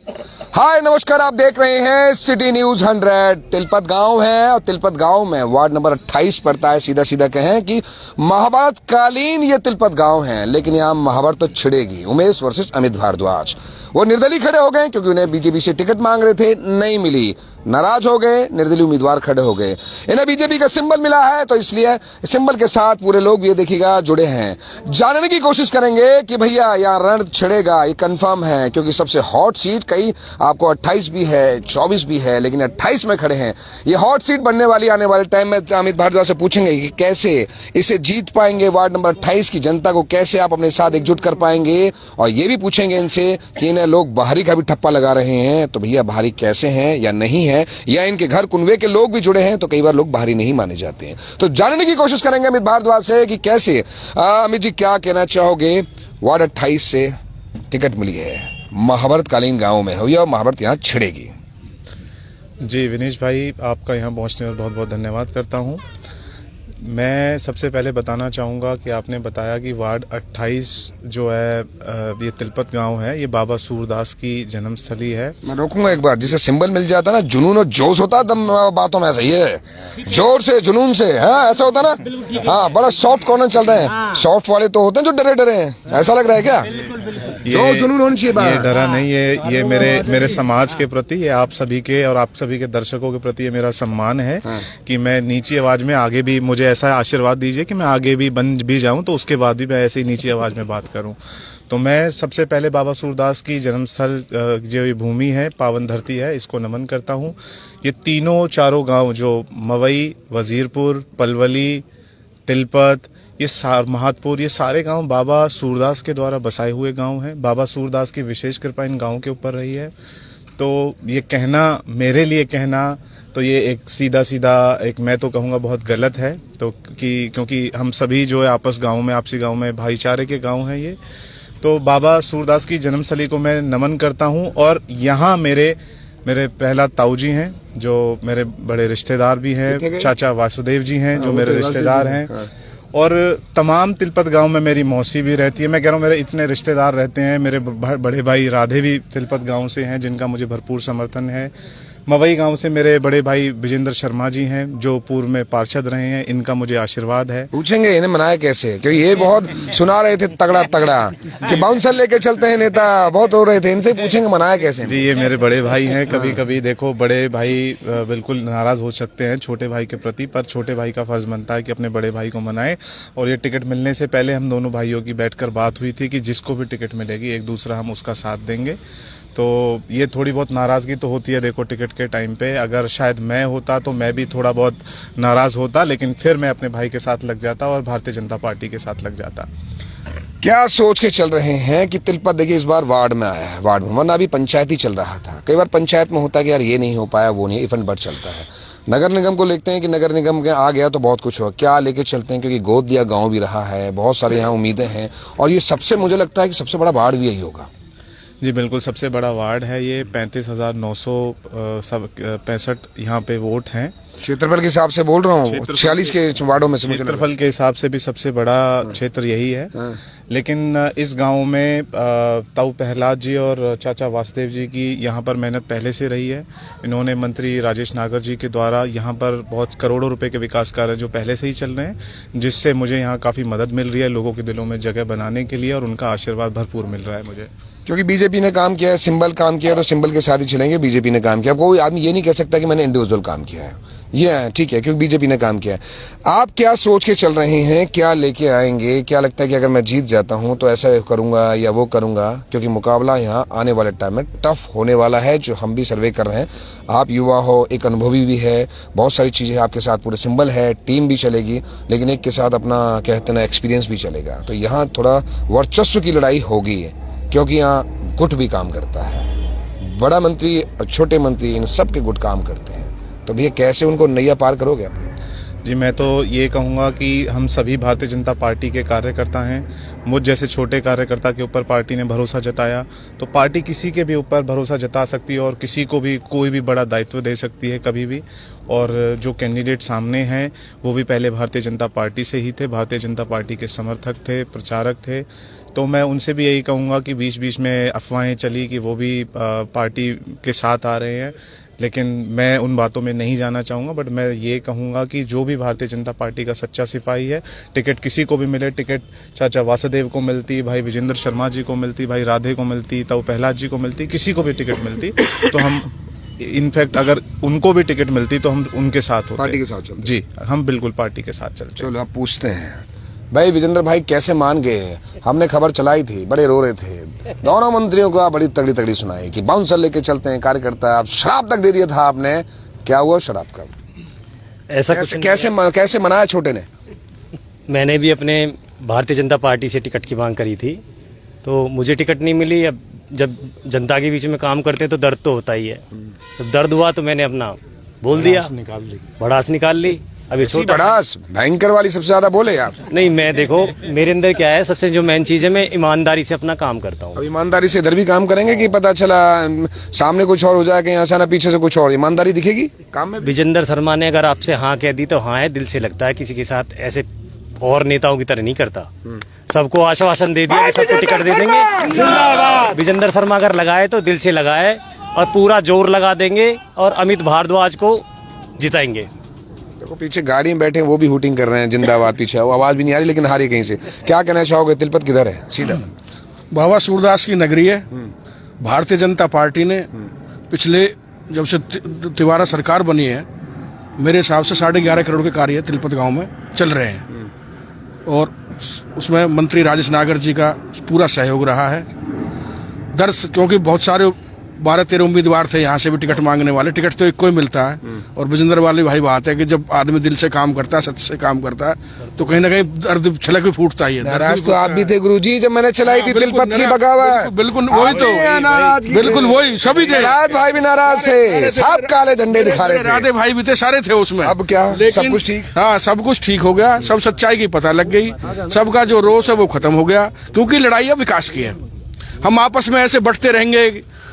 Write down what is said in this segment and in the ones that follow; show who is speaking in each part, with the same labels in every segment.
Speaker 1: हाय नमस्कार, आप देख रहे हैं सिटी न्यूज 100। तिलपत गांव है और तिलपत गांव में वार्ड नंबर 28 पड़ता है। सीधा सीधा कहें कि महाभारत कालीन ये तिलपत गांव है, लेकिन यहाँ महाभारत तो छिड़ेगी। उमेश वर्सेस अमित भारद्वाज। वो निर्दलीय खड़े हो गए क्योंकि उन्हें बीजेपी से टिकट मांग रहे थे, नहीं मिली, नाराज हो गए, निर्दलीय उम्मीदवार खड़े हो गए। इन्हें बीजेपी का सिंबल मिला है, तो इसलिए सिंबल के साथ पूरे लोग ये देखिएगा जुड़े हैं। जानने की कोशिश करेंगे कि भैया यहाँ रण छिड़ेगा, ये कंफर्म है, क्योंकि सबसे हॉट सीट कई आपको 28 भी है, 24 भी है, लेकिन 28 में खड़े हैं। ये हॉट सीट बनने वाली आने वाले टाइम में अमित भारद्वाज से पूछेंगे कि कैसे इसे जीत पाएंगे, वार्ड नंबर 28 की जनता को कैसे आप अपने साथ एकजुट कर पाएंगे। और ये भी पूछेंगे इनसे कि इन्हें लोग बाहरी का भी ठप्पा लगा रहे हैं, तो भैया बाहरी कैसे हैं या नहीं है, या इनके घर कुनवे के लोग भी जुड़े हैं, तो कई बार लोग बाहरी नहीं माने जाते हैं। तो जानने की कोशिश करेंगे अमित भारद्वाज से कि कैसे। अमित जी, क्या कहना चाहोगे? वार्ड 28 से टिकट मिली है, महाभारत कालीन गांव में हुई और महाभारत यहाँ छिड़ेगी।
Speaker 2: जी विनीश भाई, आपका यहाँ पहुँचने पर बहुत बहुत धन्यवाद करता हूँ। मैं सबसे पहले बताना चाहूँगा कि आपने बताया कि वार्ड 28 जो है ये तिलपत गांव है, ये बाबा सूरदास की जन्मस्थली है।
Speaker 1: मैं रोकूंगा एक बार, जिसे सिंबल मिल जाता ना, जुनून और जोश होता दम बातों में, ऐसा ही है, जोर से जुनून से, हाँ ऐसा होता ना। हाँ, बड़ा सॉफ्ट कॉर्नर चल रहे हैं। सॉफ्ट वाले तो होते हैं जो डरे डरे हैं, ऐसा लग रहा है क्या?
Speaker 2: ये जुनून होनी चाहिए। ये डरा नहीं है, ये मेरे समाज के प्रति, ये आप सभी के और आप सभी के दर्शकों के प्रति ये मेरा सम्मान है कि मैं नीची आवाज में आगे भी, मुझे ऐसा आशीर्वाद दीजिए कि मैं आगे भी बन भी जाऊं तो उसके बाद भी मैं ऐसे ही नीची आवाज में बात करूं। तो मैं सबसे पहले बाबा सूरदास की जन्मस्थल जो ये भूमि है, पावन धरती है, इसको नमन करता हूं। ये तीनों चारों गांव जो मवई, वजीरपुर, पलवली, तिलपत, ये महादपुर, ये सारे गांव बाबा सूरदास के द्वारा बसाए हुए गांव हैं। बाबा सूरदास की विशेष कृपा इन गांवों के ऊपर रही है। तो ये कहना, मेरे लिए कहना, तो ये एक सीधा एक, मैं तो कहूँगा बहुत गलत है। तो क्योंकि हम सभी जो है आपस गांव में, आपसी गांव में भाईचारे के गांव हैं ये। तो बाबा सूरदास की जन्मस्थली को मैं नमन करता हूं। और यहाँ मेरे प्रहलाद ताऊ जी हैं, जो मेरे बड़े रिश्तेदार भी हैं। चाचा वासुदेव जी हैं, जो मेरे रिश्तेदार हैं। और तमाम तिलपत गांव में मेरी मौसी भी रहती है। मैं कह रहा हूँ मेरे इतने रिश्तेदार रहते हैं। मेरे बड़े भाई राधे भी तिलपत गांव से हैं, जिनका मुझे भरपूर समर्थन है। मवई गांव से मेरे बड़े भाई विजेंद्र शर्मा जी हैं, जो पूर्व में पार्षद रहे हैं, इनका मुझे आशीर्वाद है।
Speaker 1: पूछेंगे इन्हें मनाया कैसे, क्योंकि ये बहुत सुना रहे थे तगड़ा कि बाउंसर लेके चलते हैं नेता, बहुत हो रहे थे। इनसे पूछेंगे मनाया कैसे।
Speaker 2: जी, ये मेरे बड़े भाई हैं। कभी कभी देखो, बड़े भाई बिल्कुल नाराज हो सकते हैं छोटे भाई के प्रति, पर छोटे भाई का फर्ज बनता है कि अपने बड़े भाई को मनाए। और ये टिकट मिलने से पहले हम दोनों भाइयों की बैठकर बात हुई थी कि जिसको भी टिकट मिलेगी एक दूसरा हम उसका साथ देंगे। तो ये थोड़ी बहुत नाराजगी तो होती है, देखो टिकट के टाइम पे। अगर शायद मैं होता तो मैं भी थोड़ा बहुत नाराज होता, लेकिन फिर मैं अपने भाई के साथ लग जाता और भारतीय जनता पार्टी के साथ लग जाता।
Speaker 1: क्या सोच के चल रहे हैं कि तिलपत देखिए इस बार वार्ड में आया है, वार्ड में, वरना अभी पंचायत ही चल रहा था। कई बार पंचायत में होता है कि यार ये नहीं हो पाया, वो नहीं, इफेंट बढ़ चलता है। नगर निगम को लेते हैं कि नगर निगम के आ गया तो बहुत कुछ हुआ, क्या लेके चलते हैं, क्योंकि गोद दिया गाँव भी रहा है, बहुत सारे यहाँ उम्मीदें हैं। और ये सबसे, मुझे लगता है कि सबसे बड़ा वार्ड भी यही होगा।
Speaker 2: जी बिल्कुल, सबसे बड़ा वार्ड है ये। 35,965 यहाँ पे वोट हैं।
Speaker 1: क्षेत्रफल के हिसाब से बोल रहा हूँ, 46 के वार्डों में से
Speaker 2: क्षेत्रफल के हिसाब से भी सबसे बड़ा क्षेत्र यही है। लेकिन इस गांव में ताऊ प्रहलाद जी और चाचा वासुदेव जी की यहाँ पर मेहनत पहले से रही है। इन्होंने मंत्री राजेश नागर जी के द्वारा यहाँ पर बहुत करोड़ों रुपए के विकास कार्य जो पहले से ही चल रहे हैं, जिससे मुझे यहाँ काफ़ी मदद मिल रही है लोगों के दिलों में जगह बनाने के लिए, और उनका आशीर्वाद भरपूर मिल रहा है मुझे।
Speaker 1: क्योंकि बीजेपी ने काम किया है, सिंबल काम किया, तो सिंबल के साथ ही चलेंगे। बीजेपी ने काम किया, कोई आदमी ये नहीं कह सकता कि मैंने इंडिविजुअल काम किया है। ये ठीक है, क्योंकि बीजेपी ने काम किया है। आप क्या सोच के चल रहे हैं, क्या लेके आएंगे? क्या लगता है कि अगर मैं जीत जाता हूं तो ऐसा करूंगा या वो करूंगा? क्योंकि मुकाबला यहाँ आने वाले टाइम में टफ होने वाला है, जो हम भी सर्वे कर रहे हैं। आप युवा हो, एक अनुभवी भी है, बहुत सारी चीजें आपके साथ, पूरे सिंबल है, टीम भी चलेगी, लेकिन एक के साथ अपना कहते ना एक्सपीरियंस भी चलेगा। तो यहाँ थोड़ा वर्चस्व की लड़ाई होगी, क्योंकि यहाँ गुट भी काम करता है। बड़ा मंत्री और छोटे मंत्री, इन सब के गुट काम करते हैं। तो भैया कैसे उनको नैया पार करोगे?
Speaker 2: जी, मैं तो ये कहूँगा कि हम सभी भारतीय जनता पार्टी के कार्यकर्ता हैं। मुझ जैसे छोटे कार्यकर्ता के ऊपर पार्टी ने भरोसा जताया, तो पार्टी किसी के भी ऊपर भरोसा जता सकती है और किसी को भी कोई भी बड़ा दायित्व दे सकती है कभी भी। और जो कैंडिडेट सामने हैं वो भी पहले भारतीय जनता पार्टी से ही थे, भारतीय जनता पार्टी के समर्थक थे, प्रचारक थे। तो मैं उनसे भी यही कहूँगा कि बीच बीच में अफवाहें चली कि वो भी पार्टी के साथ आ रहे हैं, लेकिन मैं उन बातों में नहीं जाना चाहूँगा। बट मैं ये कहूँगा कि जो भी भारतीय जनता पार्टी का सच्चा सिपाही है, टिकट किसी को भी मिले, टिकट चाचा वासुदेव को मिलती, भाई विजेंद्र शर्मा जी को मिलती, भाई राधे को मिलती, ताऊ प्रहलाद जी को मिलती, किसी को भी टिकट मिलती तो हम इनफैक्ट अगर उनको भी टिकट मिलती तो हम उनके साथ होते।
Speaker 1: पार्टी के साथ चलते।
Speaker 2: जी, हम बिल्कुल पार्टी के साथ चलते।
Speaker 1: चलो आप पूछते हैं भाई विजेंद्र भाई कैसे मान गए? हमने खबर चलाई थी, बड़े रो रहे थे, दोनों मंत्रियों को बड़ी तगड़ी तगड़ी सुनाई कि बाउंसर लेके चलते हैं कार्यकर्ता, आप शराब तक दे दिया था आपने, क्या हुआ शराब का?
Speaker 3: ऐसा
Speaker 1: कैसे मनाया छोटे ने?
Speaker 3: मैंने भी अपने भारतीय जनता पार्टी से टिकट की मांग करी थी, तो मुझे टिकट नहीं मिली। अब जब जनता के बीच में काम करते हैं तो दर्द तो होता ही है। जब दर्द हुआ तो मैंने अपना बोल दिया, भड़ास निकाल ली। अभी छोटा
Speaker 1: भड़ास भयंकर वाली सबसे ज्यादा बोले आप?
Speaker 3: नहीं, मैं देखो मेरे अंदर क्या है, सबसे जो मेन चीज है, मैं ईमानदारी से अपना काम करता हूँ।
Speaker 1: अब ईमानदारी से इधर भी काम करेंगे कि पता चला सामने कुछ और हो जाए, कहीं ऐसा ना पीछे से कुछ और? ईमानदारी दिखेगी काम में।
Speaker 3: विजेंद्र शर्मा ने अगर आपसे हाँ कह दी तो हाँ है, दिल से लगता है, किसी के साथ ऐसे और नेताओं की तरह नहीं करता। सबको आश्वासन दे दिया कि सबको टिकट दे देंगे। विजेंद्र शर्मा अगर लगाए तो दिल से लगाए और पूरा जोर लगा देंगे और अमित भारद्वाज को जिताएंगे।
Speaker 1: देखो पीछे गाड़ी में बैठे वो भी हूटिंग कर रहे हैं जिंदाबाद, पीछे वो आवाज भी नहीं आ रही लेकिन हारी कहीं से। क्या कहना चाहोगे? तिलपत किधर है? सीधा
Speaker 4: बाबा सूरदास की नगरी है। भारतीय जनता पार्टी ने पिछले जब से तिवारा सरकार बनी है, मेरे हिसाब से 11.5 करोड़ के कार्य तिलपत गांव में चल रहे हैं और उसमें मंत्री राजेश नागर जी का पूरा सहयोग रहा है। दर्श क्योंकि बहुत सारे 12-13 उम्मीदवार थे यहाँ से भी टिकट मांगने वाले, टिकट तो एक को ही मिलता है। और विजेंद्र वाली भाई बात है कि जब आदमी दिल से काम करता है, सत्य से काम करता है, तो कहीं ना कहीं दर्द छलक भी फूटता ही है।
Speaker 1: नाराज तो आप भी थे गुरुजी जब मैंने चलाई थी तिलपत की बगावत।
Speaker 4: बिल्कुल वही तो, बिल्कुल वही सभी थे।
Speaker 1: राज भाई भी नाराज थे, सब काले झंडे दिखा रहे थे।
Speaker 4: राधे भाई भी थे, सारे थे उसमें।
Speaker 1: अब क्या सब कुछ ठीक?
Speaker 4: हाँ, सब कुछ ठीक हो गया, सब सच्चाई की पता लग गई, सबका जो रोष है वो खत्म हो गया, क्योंकि लड़ाई अब विकास की है। हम आपस में ऐसे बढ़ते रहेंगे,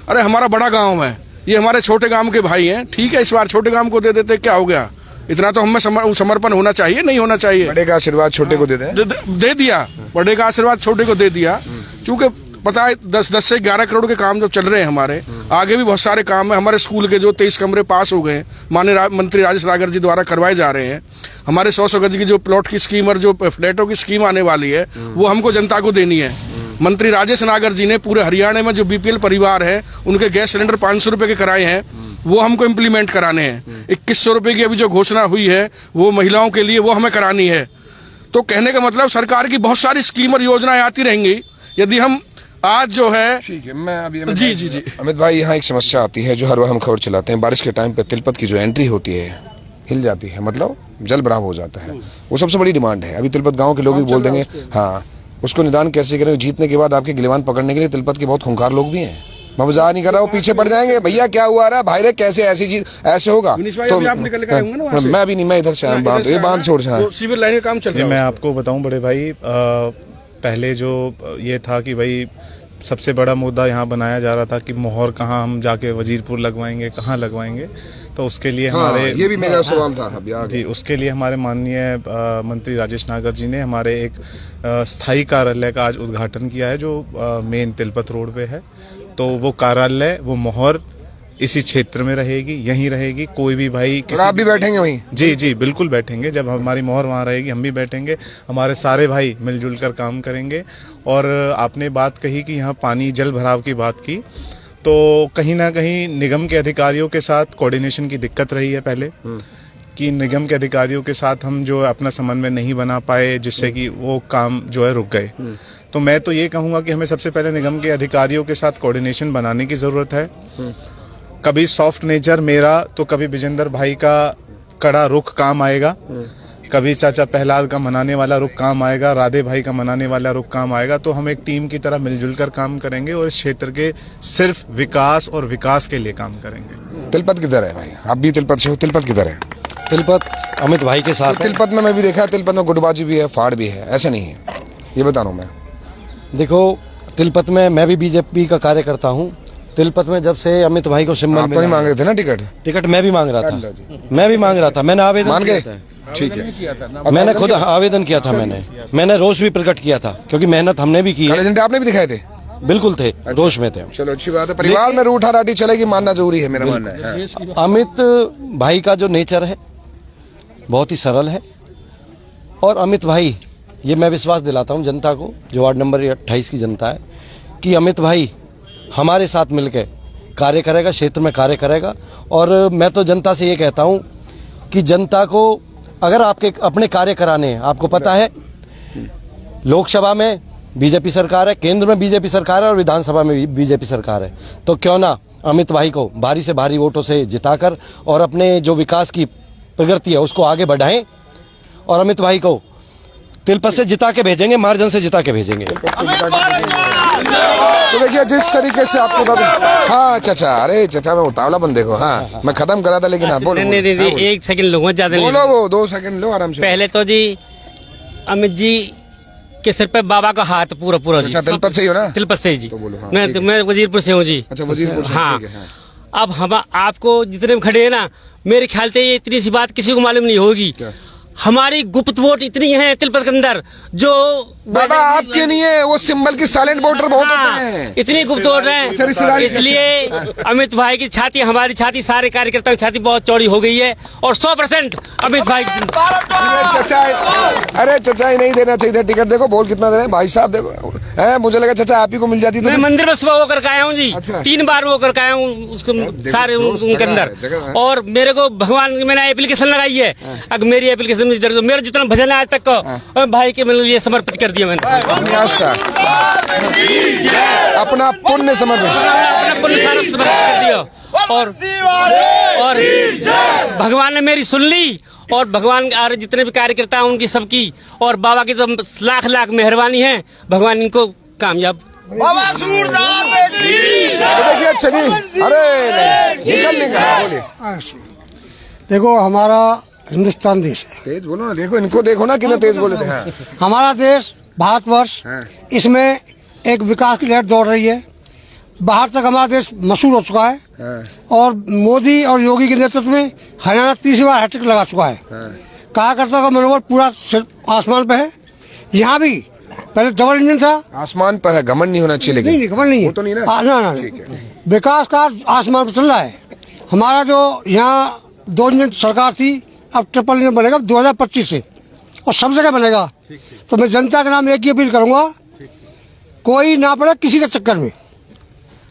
Speaker 4: अरे हमारा बड़ा गांव है, ये हमारे छोटे गांव के भाई हैं, ठीक है इस बार छोटे गांव को दे देते, क्या हो गया? इतना तो हमें समर्पण होना चाहिए, नहीं होना चाहिए?
Speaker 1: बड़े का आशीर्वाद छोटे को दे
Speaker 4: दिया, बड़े का आशीर्वाद छोटे को दे दिया। क्योंकि पता है 10 से 11 करोड़ के काम जो चल रहे हैं हमारे, आगे भी बहुत सारे काम है। हमारे स्कूल के जो 23 कमरे पास हो गए, माननीय मंत्री राजेश नागर जी द्वारा करवाए जा रहे हैं। हमारे 100 गज की जो प्लॉट की स्कीम और जो फ्लैटों की स्कीम आने वाली है, वो हमको जनता को देनी है। मंत्री राजेश नागर जी ने पूरे हरियाणा में जो बीपीएल परिवार है उनके गैस सिलेंडर 500 रुपए के कराए हैं, वो हमको इम्प्लीमेंट कराने हैं। 2100 रुपए की अभी जो घोषणा हुई है वो महिलाओं के लिए, वो हमें करानी है। तो कहने का मतलब सरकार की बहुत सारी स्कीम और योजनाएं आती रहेंगी। यदि हम आज जो है,
Speaker 1: ठीक है, मैं अभी
Speaker 4: जी
Speaker 1: अमित भाई, यहाँ एक समस्या आती है जो हर बार हम खबर चलाते हैं, बारिश के टाइम पे तिलपत की जो एंट्री होती है हिल जाती है, मतलब जल भराव हो जाता है। वो सबसे बड़ी डिमांड है। अभी तिलपत गांव के लोग भी बोल देंगे हाँ, उसको निदान कैसे करें? जीतने के बाद आपके गिलेवान पकड़ने के लिए तिलपत के बहुत खूंखार लोग भी हैं। मैं मजाक नहीं कर रहा, वो पीछे पड़ जाएंगे, भैया क्या हुआ रहा भाई रे, कैसे ऐसी चीज ऐसे होगा? तो मैं भी नहीं, मैं इधर से ये बांध छोड़
Speaker 4: सिविल लाइन का काम चल रहा है।
Speaker 2: मैं आपको बताऊं बड़े भाई, पहले जो ये था कि भाई सबसे बड़ा मुद्दा यहाँ बनाया जा रहा था कि मोहर कहाँ हम जाके वजीरपुर लगवाएंगे, कहाँ लगवाएंगे। तो उसके लिए हमारे
Speaker 1: ये भी मेरा सवाल था
Speaker 2: जी, उसके लिए हमारे माननीय मंत्री राजेश नागर जी ने हमारे एक स्थायी कार्यालय का आज उद्घाटन किया है, जो मेन तिलपत रोड पे है। तो वो कार्यालय, वो मोहर इसी क्षेत्र में रहेगी, यहीं रहेगी। कोई भी भाई
Speaker 1: आप भी बैठेंगे वहीं?
Speaker 2: जी बिल्कुल बैठेंगे। जब हमारी मोहर वहाँ रहेगी हम भी बैठेंगे, हमारे सारे भाई मिलजुल कर काम करेंगे। और आपने बात कही कि यहाँ पानी जल भराव की बात की, तो कहीं ना कहीं निगम के अधिकारियों के साथ कोऑर्डिनेशन की दिक्कत रही है पहले, कि निगम के अधिकारियों के साथ हम जो अपना समन्वय नहीं बना पाए, जिससे कि वो काम जो है रुक गए। तो मैं तो ये कहूँगा कि हमें सबसे पहले निगम के अधिकारियों के साथ कोऑर्डिनेशन बनाने की जरूरत है। कभी सॉफ्ट नेचर मेरा, तो कभी विजेंद्र भाई का कड़ा रुख काम आएगा, कभी चाचा प्रहलाद का मनाने वाला रुख काम आएगा, राधे भाई का मनाने वाला रुख काम आएगा। तो हम एक टीम की तरह मिलजुल कर काम करेंगे और इस क्षेत्र के सिर्फ विकास और विकास के लिए काम करेंगे।
Speaker 1: तिलपत किधर है भाई? आप भी तिलपत से हो, तिलपत किधर है?
Speaker 5: तिलपत अमित भाई के साथ।
Speaker 1: तिलपत में मैं भी देखा, तिलपत में गुटबाजी भी है, फाड़ भी है, ऐसा नहीं है, ये बता रहा हूँ मैं।
Speaker 5: देखो, तिलपत में मैं भी बीजेपी का कार्य करता हूँ तिलपत में जब से अमित भाई को सिंबल
Speaker 1: आप तो नहीं मांग रहे थे ना टिकट?
Speaker 5: टिकट मैं भी मांग रहा था, मैं भी मांग रहा था, मैंने आवेदन
Speaker 1: मान गए?
Speaker 5: किया था।
Speaker 1: ठीक है।
Speaker 5: मैंने खुद आवेदन किया था, मैंने रोष भी प्रकट किया था, क्योंकि मेहनत हमने भी की
Speaker 1: काले
Speaker 5: है।
Speaker 1: झंडे आपने भी दिखाए थे?
Speaker 5: बिल्कुल थे, रोष में थे।
Speaker 1: चलो अच्छी बात है। परिवार में रूठा राठी चलेगी, मानना जरूरी है, मेरा मानना है। हाँ।
Speaker 5: अमित भाई का जो नेचर है बहुत ही सरल है, और अमित भाई, ये मैं विश्वास दिलाता हूं जनता को, जो वार्ड नंबर 28 की जनता है, कि अमित भाई हमारे साथ मिलकर कार्य करेगा, क्षेत्र में कार्य करेगा। और मैं तो जनता से ये कहता हूं कि जनता को अगर आपके अपने कार्य कराने हैं, आपको पता है लोकसभा में बीजेपी सरकार है, केंद्र में बीजेपी सरकार है, और विधानसभा में भी बीजेपी सरकार है, तो क्यों ना अमित भाई को भारी से भारी वोटों से जिताकर और अपने जो विकास की प्रगति है उसको आगे बढ़ाएं, और अमित भाई को तिलपत से जिता के भेजेंगे, मार्जिन से जिता के भेजेंगे।
Speaker 1: तो देखिए जिस तरीके से आपको हाँ चाचा, अरे चाचा मैं उतावला बन देखो। हाँ मैं खत्म करा था, लेकिन आप बोलो।
Speaker 3: नहीं, एक सेकंड लूंगा, ज्यादा नहीं
Speaker 1: बोलो, वो 2 सेकंड लो आराम से।
Speaker 3: पहले तो जी अमित जी के सिर पे बाबा का हाथ पूरा जी।
Speaker 1: अच्छा, तिलपत से ही हो ना?
Speaker 3: तिलपत से ही जी।
Speaker 1: तो बोलो। हाँ,
Speaker 3: मैं वजीरपुर से हूँ जी।
Speaker 1: अच्छा, वजीरपुर से,
Speaker 3: हाँ।
Speaker 1: ठीक है, हाँ।
Speaker 3: अब हम आपको जितने भी खड़े हैं ना, मेरे ख्याल से ये इतनी सी बात किसी को मालूम नहीं होगी।
Speaker 1: क्या?
Speaker 3: हमारी गुप्त वोट इतनी है तिलपत के अंदर, जो
Speaker 1: बाबा आपके नहीं है, वो सिंबल की साइलेंट वोटर बहुत होते हैं।
Speaker 3: इतनी गुप्त वोट
Speaker 1: अच्छा,
Speaker 3: है,
Speaker 1: रिश्तेदारी
Speaker 3: इसलिए अमित भाई की छाती, हमारी छाती, सारे कार्यकर्ताओं की छाती बहुत चौड़ी हो गई है, और 100% अमित भाई।
Speaker 1: चाचा, अरे चाचा ही नहीं देना चाहिए टिकट। देखो बोल कितना दे रहे हैं भाई साहब, देखो है, मुझे लगा चाचा आप ही को मिल जाती तो।
Speaker 3: मैं मंदिर में सुबह वो करके आया हूँ जी।
Speaker 1: अच्छा।
Speaker 3: 3 बार वो करके आया हूँ उसको, सारे उनके अंदर। और मेरे को भगवान की मैंने एप्लीकेशन लगाई है, अगर मेरी एप्लीकेशन में मेरा जितना भजन है आज तक का भाई के लिए समर्पित कर दिया मैंने।
Speaker 1: अपना पुण्य समर्पित,
Speaker 3: अपना पुण्य सारा समर्पित कर दिया, और भगवान ने मेरी सुन ली, और भगवान और जितने भी कार्यकर्ता हैं उनकी सबकी, और बाबा की तो लाख लाख मेहरबानी है, भगवान इनको कामयाब।
Speaker 1: देखिए चलिए, अरे निकल बोलिए।
Speaker 6: देखो हमारा हिंदुस्तान देश है,
Speaker 1: तेज बोलो ना, देखो इनको देखो ना कितना तेज बोले थे। हाँ।
Speaker 6: हमारा देश भारतवर्ष,
Speaker 1: हाँ।
Speaker 6: इसमें एक विकास की लहर दौड़ रही है। बाहर तक हमारा देश मशहूर हो चुका है,
Speaker 1: हाँ।
Speaker 6: और मोदी और योगी के नेतृत्व में हरियाणा 30 बार हैट्रिक लगा चुका है।
Speaker 1: हाँ।
Speaker 6: कार्यकर्ता का मनोबल पूरा आसमान पे है। यहाँ भी पहले डबल इंजन था।
Speaker 1: आसमान पर है, घमंड नहीं होना चाहिए,
Speaker 6: नहीं,
Speaker 1: लेकिन
Speaker 6: घमंड नहीं है।
Speaker 1: वो तो नहीं ना?
Speaker 6: ना,
Speaker 1: ठीक है।
Speaker 6: विकास का आसमान पर चल रहा है। हमारा जो यहाँ 2 इंजन सरकार थी, अब ट्रिपल इंजन बनेगा 2025 से, और सब जगह बनेगा। तो मैं जनता के नाम एक ही अपील करूंगा, कोई ना पड़े किसी के चक्कर में।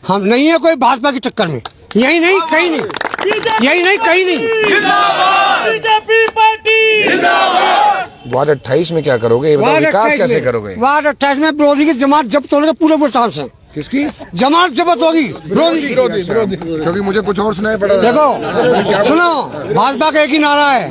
Speaker 6: हम नहीं है कोई भाजपा के चक्कर में, यही नहीं कहीं नहीं, यही नहीं कहीं नहीं।
Speaker 3: बीजेपी पार्टी
Speaker 1: वार्ड 28 में क्या करोगे, ये बताओ, विकास कैसे करोगे?
Speaker 6: वार्ड 28 में विरोधी की जमात जब्त होने के पूरे चांस है।
Speaker 1: किसकी
Speaker 6: जमात जब्त होगी? विरोधी की।
Speaker 1: क्योंकि मुझे कुछ और सुनाई पड़ा।
Speaker 6: देखो सुनो, भाजपा का एक ही नारा है,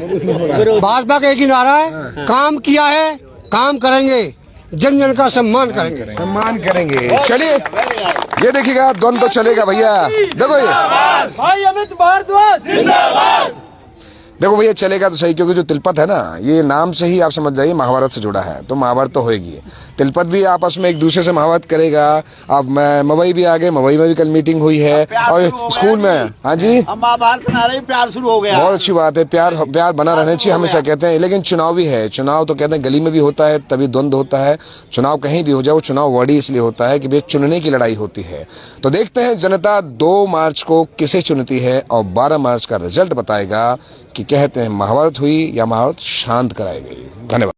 Speaker 6: भाजपा का एक ही नारा है, काम किया है, काम करेंगे, जन जन का सम्मान करेंगे।
Speaker 1: सम्मान करेंगे। चलिए ये देखिएगा, द्वंद्व तो चलेगा भैया। देखो ये
Speaker 6: भाई अमित भारद्वाज जिंदाबाद।
Speaker 1: देखो भैया चलेगा तो सही, क्योंकि जो तिलपत है ना, ये नाम से ही आप समझ जाइए महाभारत से जुड़ा है, तो महाभारत तो होएगी। तिलपत भी आपस में एक दूसरे से महाभारत करेगा। अब मैं मवई भी आ गए, मवई में भी कल मीटिंग हुई है, और स्कूल में। हाँ जी,
Speaker 7: महाभारत के नारे में प्यार शुरू हो गया।
Speaker 1: बहुत अच्छी बात है, प्यार बना रहना चाहिए, हमेशा कहते हैं। लेकिन चुनाव भी है, चुनाव तो कहते हैं गली में भी होता है, तभी द्वंद्व होता है। चुनाव कहीं भी हो जाए, वो चुनाव वर्डी इसलिए होता है कि भाई चुनने की लड़ाई होती है। तो देखते हैं जनता 2 मार्च को किसे चुनती है, और 12 मार्च का रिजल्ट बताएगा कि कहते हैं महाभारत हुई या महाभारत शांत कराई गई। धन्यवाद।